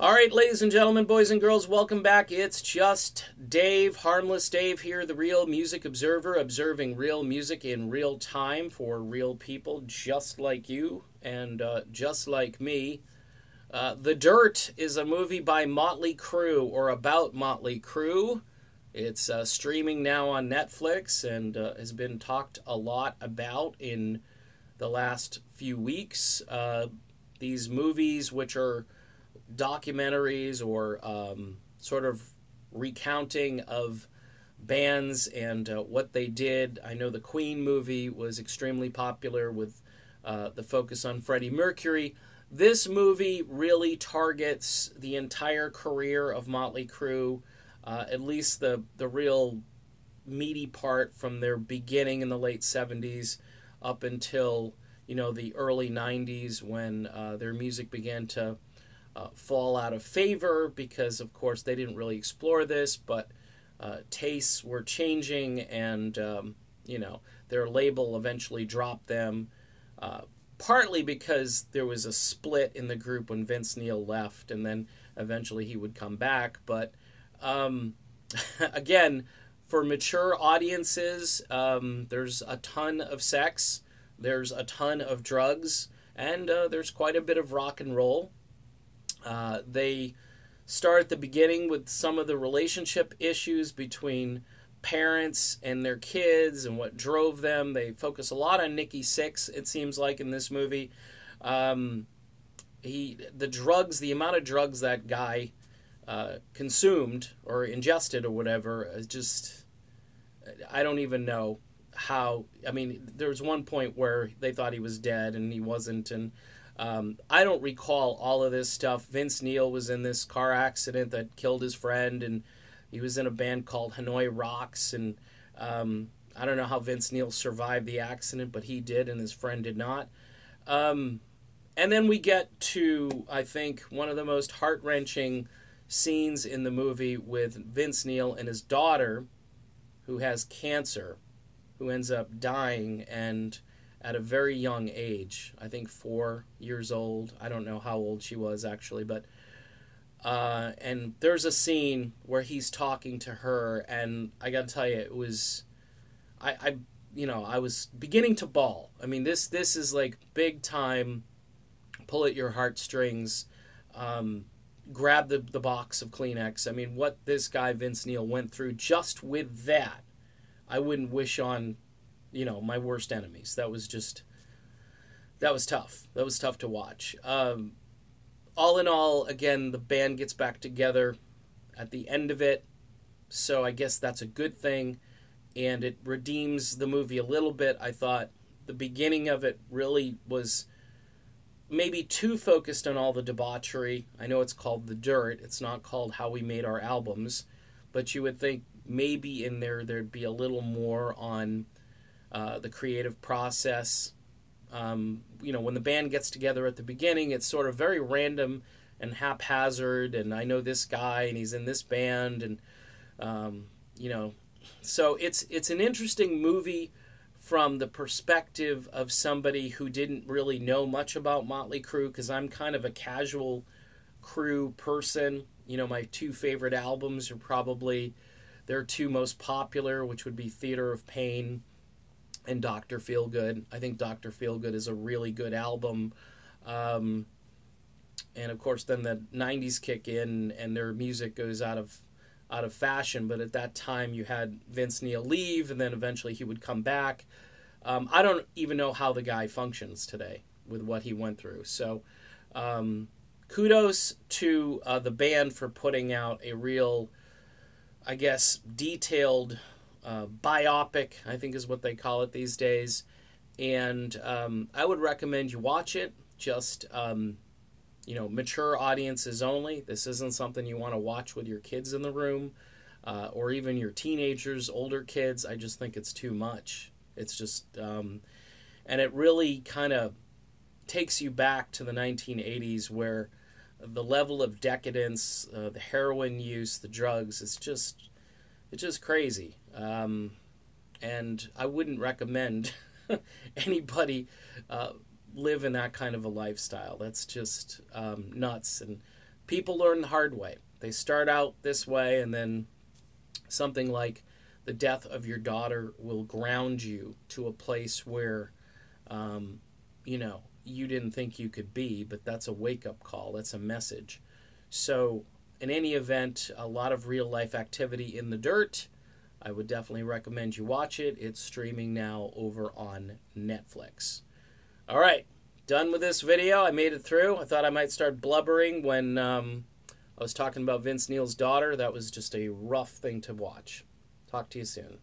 All right, ladies and gentlemen, boys and girls, welcome back. It's just Dave, Harmless Dave here, the Real Music Observer, observing real music in real time for real people just like you and just like me. The Dirt is a movie by Motley Crue, or about Motley Crue. It's streaming now on Netflix and has been talked a lot about in the last few weeks. These movies, which are documentaries or sort of recounting of bands and what they did. I know the Queen movie was extremely popular with the focus on Freddie Mercury. This movie really targets the entire career of Motley Crue, at least the real meaty part from their beginning in the late 70s up until, the early 90s when their music began to fall out of favor because, of course, they didn't really explore this, but tastes were changing and, their label eventually dropped them, partly because there was a split in the group when Vince Neil left, and then eventually he would come back. But, again, for mature audiences, there's a ton of sex, there's a ton of drugs, and there's quite a bit of rock and roll. They start at the beginning with some of the relationship issues between parents and their kids and what drove them. They focus a lot on Nikki Sixx, it seems like, in this movie. The amount of drugs that guy consumed or ingested or whatever, is just, I don't even know how. I mean, there was one point where they thought he was dead and he wasn't, and I don't recall all of this stuff. Vince Neil was in this car accident that killed his friend, and he was in a band called Hanoi Rocks, and I don't know how Vince Neil survived the accident, but he did, and his friend did not. And then we get to, I think, one of the most heart-wrenching scenes in the movie with Vince Neil and his daughter, who has cancer, who ends up dying, and at a very young age, I think 4 years old. I don't know how old she was actually, but and there's a scene where he's talking to her, and I got to tell you, it was, I was beginning to bawl. I mean, this is like big time, pull at your heartstrings, grab the box of Kleenex. I mean, what this guy Vince Neil went through just with that, I wouldn't wish on my worst enemies. That was tough. That was tough to watch. All in all, again, the band gets back together at the end of it, so I guess that's a good thing, and it redeems the movie a little bit. I thought the beginning of it really was maybe too focused on all the debauchery. I know it's called The Dirt. It's not called How We Made Our Albums, but you would think maybe in there'd be a little more on the creative process. When the band gets together at the beginning, it's sort of very random and haphazard, and I know this guy, and he's in this band, and, so it's an interesting movie from the perspective of somebody who didn't really know much about Motley Crue, because I'm kind of a casual Crue person. My two favorite albums are probably their two most popular, which would be Theater of Pain and Dr. Feelgood. I think Dr. Feelgood is a really good album. And of course then the 90s kick in and their music goes out of fashion, but at that time you had Vince Neil leave, and then eventually he would come back. I don't even know how the guy functions today with what he went through. So kudos to the band for putting out a real, I guess, detailed biopic, I think is what they call it these days, and I would recommend you watch it. Just mature audiences only. This isn't something you want to watch with your kids in the room, or even your teenagers, older kids. I just think it's too much. It's just and it really kind of takes you back to the 1980s, where the level of decadence, the heroin use, the drugs, it's just crazy. And I wouldn't recommend anybody live in that kind of a lifestyle. That's just nuts. And people learn the hard way. They start out this way, and then something like the death of your daughter will ground you to a place where, you know, you didn't think you could be, but that's a wake-up call. That's a message. So in any event, a lot of real-life activity in the dirt. I would definitely recommend you watch it. It's streaming now over on Netflix. All right, done with this video. I made it through. I thought I might start blubbering when I was talking about Vince Neil's daughter. That was just a rough thing to watch. Talk to you soon.